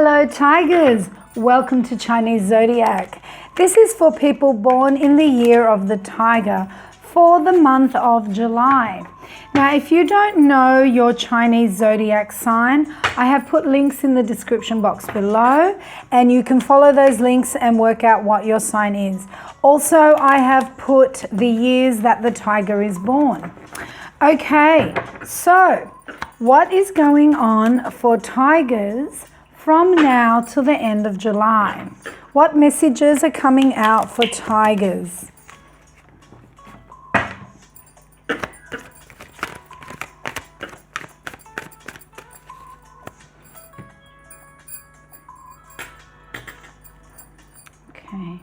Hello Tigers, welcome to Chinese Zodiac. This is for people born in the year of the tiger for the month of July. Now if you don't know your Chinese Zodiac sign, I have put links in the description box below and you can follow those links and work out what your sign is. Also, I have put the years that the tiger is born. Okay, so what is going on for tigers from now till the end of July? What messages are coming out for tigers? Okay.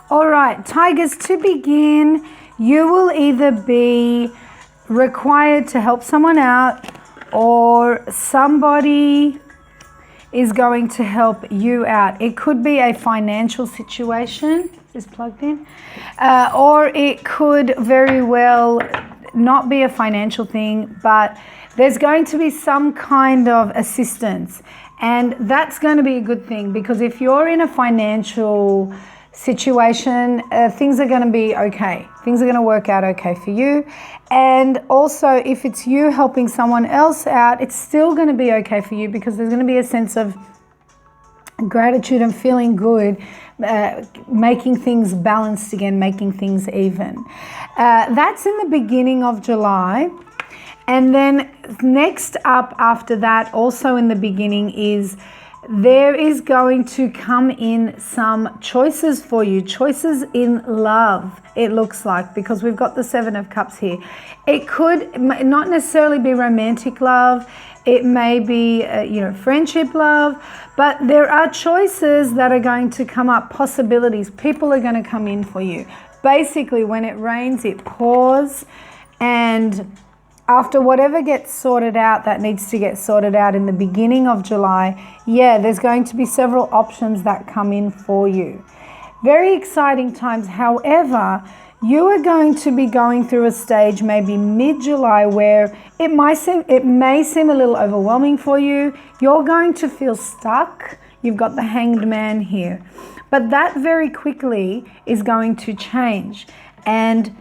All right, tigers, to begin, you will either be required to help someone out or somebody is going to help you out. It could be a financial situation, is plugged in, or it could very well not be a financial thing, but there's going to be some kind of assistance. And that's going to be a good thing, because if you're in a financial situation, things are going to be okay. Things are going to work out okay for you. And also, if it's you helping someone else out, it's still going to be okay for you, because there's going to be a sense of gratitude and feeling good, making things balanced again, making things even. That's in the beginning of July. And then next up after that, also in the beginning, is there is going to come in some choices for you, choices in love, it looks like, because we've got the Seven of Cups here. It could not necessarily be romantic love. It may be, friendship love, but there are choices that are going to come up, possibilities. People are going to come in for you. Basically, when it rains, it pours, and after whatever gets sorted out that needs to get sorted out in the beginning of July, there's going to be several options that come in for you. Very exciting times. However, you are going to be going through a stage maybe mid-July where it may seem a little overwhelming for you. You're going to feel stuck. You've got the Hanged Man here. But that very quickly is going to change. And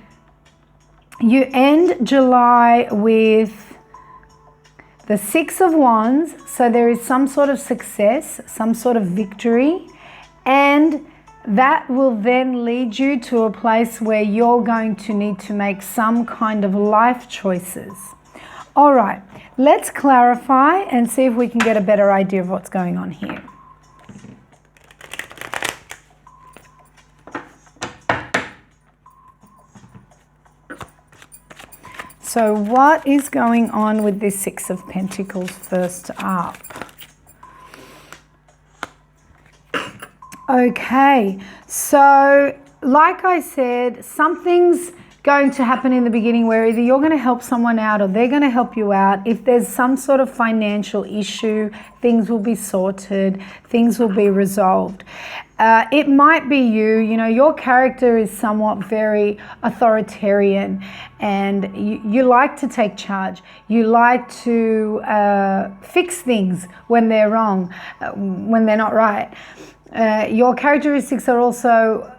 you end July with the Six of Wands, so there is some sort of success, some sort of victory, and that will then lead you to a place where you're going to need to make some kind of life choices. All right, let's clarify and see if we can get a better idea of what's going on here. So what is going on with this Six of Pentacles first up? Okay, so like I said, something's going to happen in the beginning where either you're going to help someone out or they're going to help you out. If there's some sort of financial issue, things will be sorted, things will be resolved. It might be your character is somewhat very authoritarian, and you like to take charge. You like to fix things when they're wrong, when they're not right. Your characteristics are also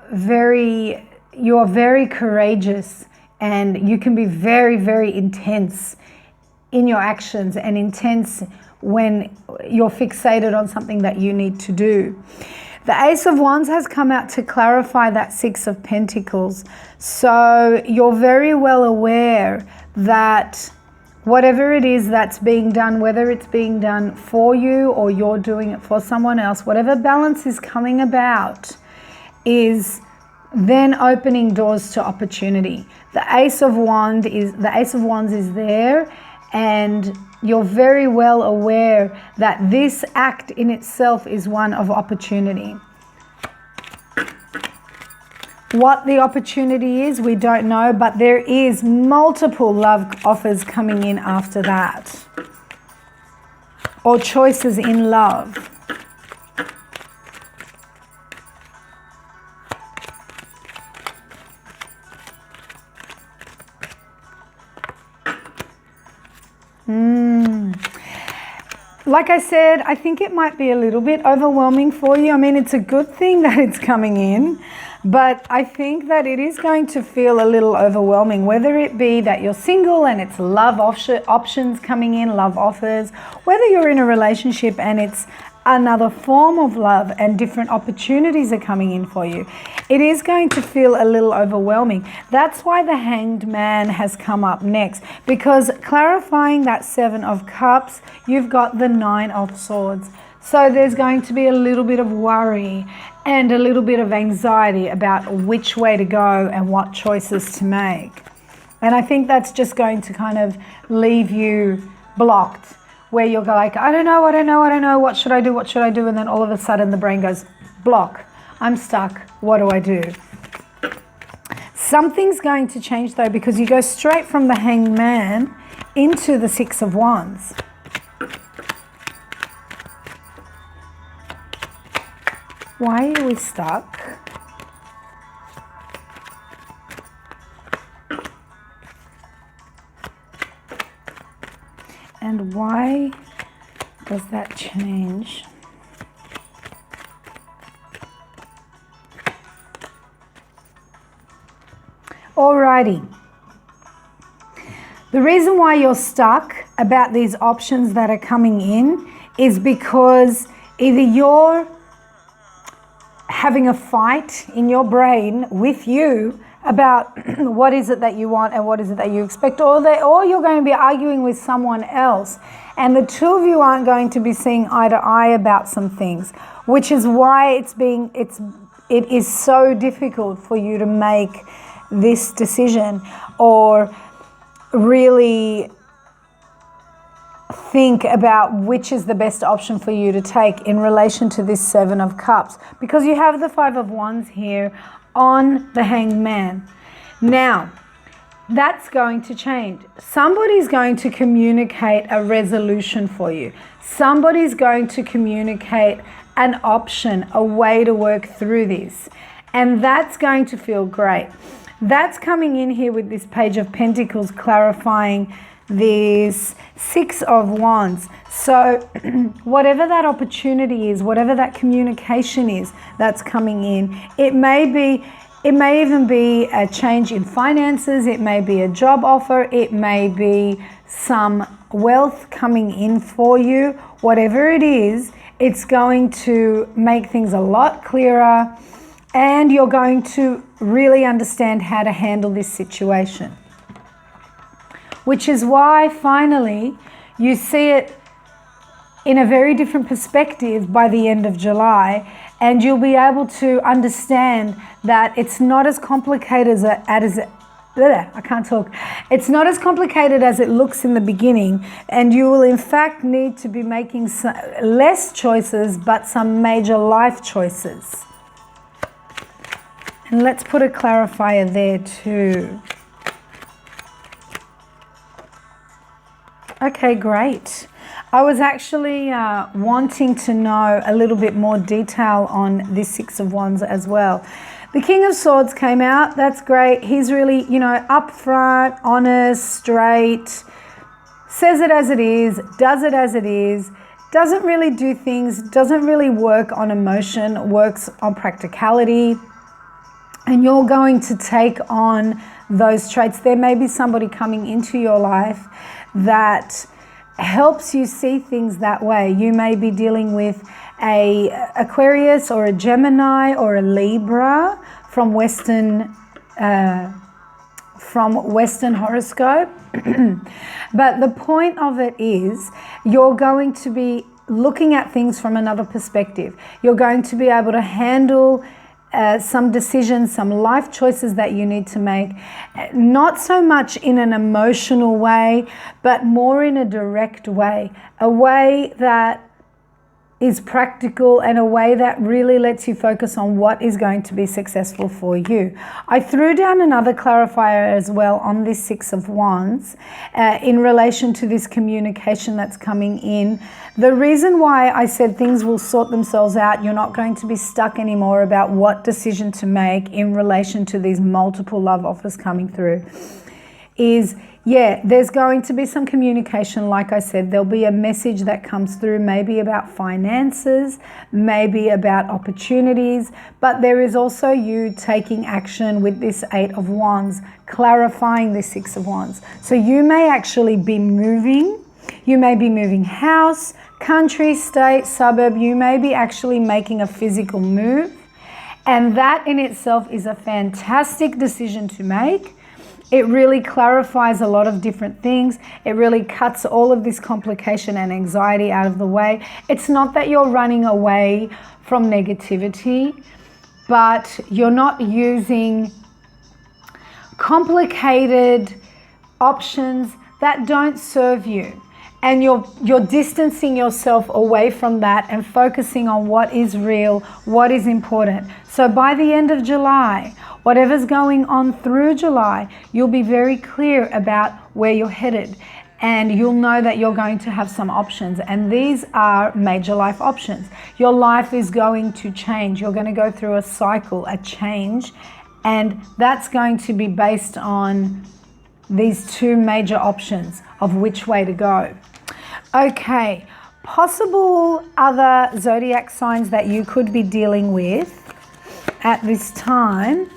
you're very courageous, and you can be very, very intense in your actions and intense when you're fixated on something that you need to do. The Ace of Wands has come out to clarify that Six of Pentacles. So you're very well aware that whatever it is that's being done, whether it's being done for you or you're doing it for someone else, whatever balance is coming about is then opening doors to opportunity. The Ace of Wands is there, and you're very well aware that this act in itself is one of opportunity. What the opportunity is, we don't know, but there is multiple love offers coming in after that, or choices in love. Like I said, I think it might be a little bit overwhelming for you. I mean, it's a good thing that it's coming in, but I think that it is going to feel a little overwhelming, whether it be that you're single and it's love options coming in, love offers, whether you're in a relationship and it's another form of love and different opportunities are coming in for you. It is going to feel a little overwhelming. That's why the Hanged Man has come up next, because clarifying that 7 of Cups, you've got the 9 of Swords. So there's going to be a little bit of worry and a little bit of anxiety about which way to go and what choices to make. And I think that's just going to kind of leave you blocked, where you'll go like, I don't know, what should I do? And then all of a sudden the brain goes, block, I'm stuck, what do I do? Something's going to change though, because you go straight from the Hanged Man into the 6 of Wands. Why are we stuck? And why does that change? Alrighty. The reason why you're stuck about these options that are coming in is because either you're having a fight in your brain with you about what is it that you want and what is it that you expect, or you're going to be arguing with someone else, and the two of you aren't going to be seeing eye to eye about some things, which is why it is so difficult for you to make this decision or really think about which is the best option for you to take in relation to this 7 of Cups, because you have the 5 of Wands here on the Hanged Man. Now, that's going to change. Somebody's going to communicate a resolution for you. Somebody's going to communicate an option, a way to work through this. And that's going to feel great. That's coming in here with this Page of Pentacles, clarifying this 6 of Wands. So whatever that opportunity is, whatever that communication is that's coming in, it may even be a change in finances, it may be a job offer, it may be some wealth coming in for you. Whatever it is, it's going to make things a lot clearer, and you're going to really understand how to handle this situation. Which is why finally you see it in a very different perspective by the end of July, and you'll be able to understand that it's not as complicated It's not as complicated as it looks in the beginning, and you will in fact need to be making less choices, but some major life choices. And let's put a clarifier there too. Okay, great. I was actually wanting to know a little bit more detail on this 6 of Wands as well. The King of Swords came out. That's great. He's really, upfront, honest, straight, says it as it is, does it as it is, doesn't really do things, doesn't really work on emotion, works on practicality. And you're going to take on those traits. There may be somebody coming into your life that helps you see things that way. You may be dealing with a Aquarius or a Gemini or a Libra from Western horoscope. But the point of it is you're going to be looking at things from another perspective. You're going to be able to handle some decisions, some life choices that you need to make, not so much in an emotional way, but more in a direct way, a way that is practical and a way that really lets you focus on what is going to be successful for you. I threw down another clarifier as well on this Six of Wands in relation to this communication that's coming in. The reason why I said things will sort themselves out, you're not going to be stuck anymore about what decision to make in relation to these multiple love offers coming through, is there's going to be some communication. Like I said, there'll be a message that comes through, maybe about finances, maybe about opportunities, but there is also you taking action with this Eight of Wands, clarifying this Six of Wands. So you may actually be moving, you may be moving house, country, state, suburb, you may be actually making a physical move, and that in itself is a fantastic decision to make. It really clarifies a lot of different things. It really cuts all of this complication and anxiety out of the way. It's not that you're running away from negativity, but you're not using complicated options that don't serve you. And you're distancing yourself away from that and focusing on what is real, what is important. So by the end of July, whatever's going on through July, you'll be very clear about where you're headed, and you'll know that you're going to have some options, and these are major life options. Your life is going to change. You're going to go through a cycle, a change, and that's going to be based on these two major options of which way to go. Okay, possible other zodiac signs that you could be dealing with at this time.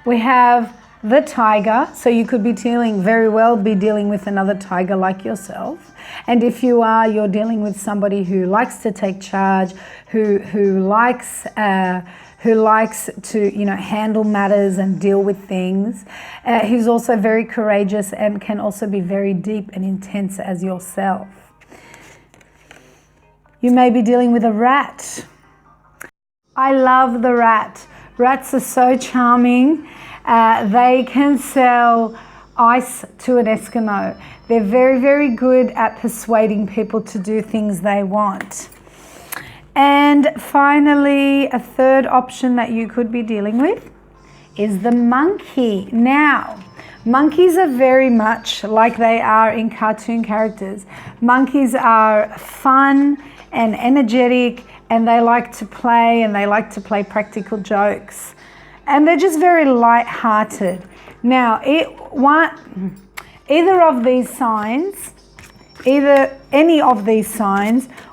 We have the tiger, so you could be very well be dealing with another tiger like yourself. And if you are, you're dealing with somebody who likes to take charge, who likes to handle matters and deal with things. Who's also very courageous and can also be very deep and intense as yourself. You may be dealing with a rat. I love the rat. Rats are so charming. They can sell ice to an Eskimo. They're very, very good at persuading people to do things they want. And finally, a third option that you could be dealing with is the monkey. Now, monkeys are very much like they are in cartoon characters. Monkeys are fun and energetic, and they like to play, and they like to play practical jokes. And they're just very light-hearted. Now, any of these signs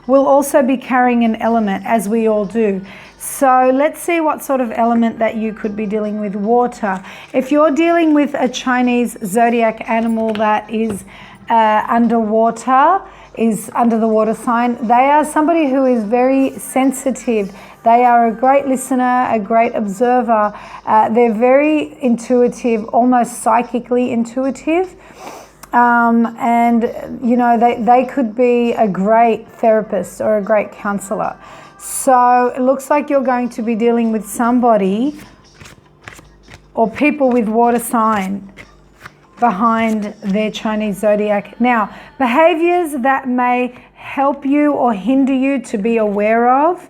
will also be carrying an element, as we all do. So let's see what sort of element that you could be dealing with. Water. If you're dealing with a Chinese zodiac animal that is underwater, is under the water sign, they are somebody who is very sensitive. They are a great listener, a great observer. They're very intuitive, almost psychically intuitive. And they could be a great therapist or a great counselor. So it looks like you're going to be dealing with somebody or people with water sign behind their Chinese zodiac. Now, behaviors that may help you or hinder you to be aware of.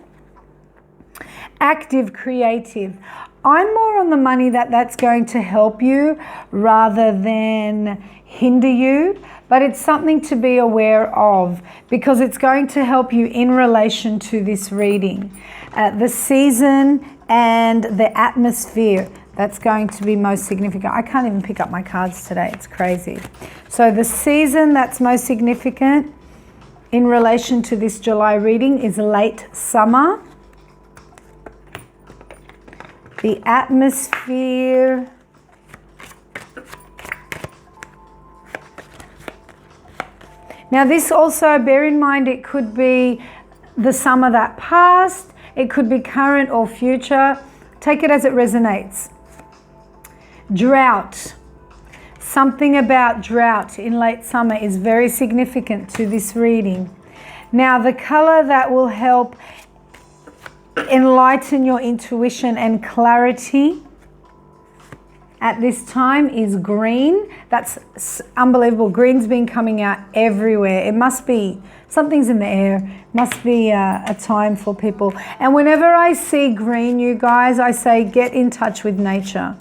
Active, creative. I'm more on the money that that's going to help you rather than hinder you, but it's something to be aware of because it's going to help you in relation to this reading. The season and the atmosphere, that's going to be most significant. I can't even pick up my cards today, it's crazy. So the season that's most significant in relation to this July reading is late summer. The atmosphere, now this also, bear in mind, it could be the summer that passed, it could be current or future. Take it as it resonates. Drought. Something about drought in late summer is very significant to this reading. Now the color that will help enlighten your intuition and clarity at this time is green. That's unbelievable. Green's been coming out everywhere. It must be, something's in the air. Must be a time for people. And whenever I see green, you guys, I say get in touch with nature.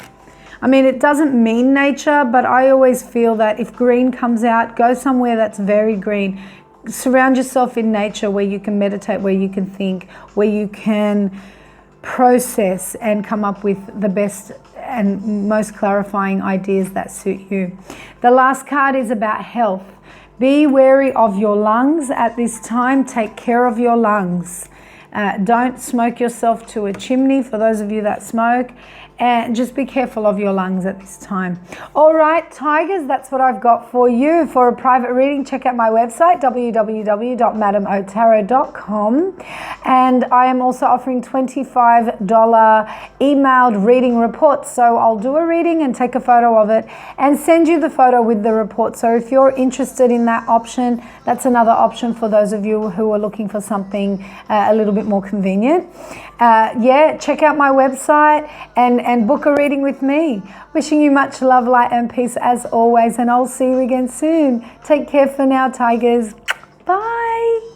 I mean, it doesn't mean nature, but I always feel that if green comes out, go somewhere that's very green. Surround yourself in nature where you can meditate, where you can think, where you can process and come up with the best and most clarifying ideas that suit you. The last card is about health. Be wary of your lungs at this time. Take care of your lungs. Don't smoke yourself to a chimney for those of you that smoke. And just be careful of your lungs at this time. All right, Tigers, that's what I've got for you. For a private reading, check out my website, www.madamotarot.com. And I am also offering $25 emailed reading reports. So I'll do a reading and take a photo of it and send you the photo with the report. So if you're interested in that option, that's another option for those of you who are looking for something a little bit more convenient. Yeah, check out my website and book a reading with me. Wishing you much love, light and peace as always, and I'll see you again soon. Take care for now, Tigers. Bye.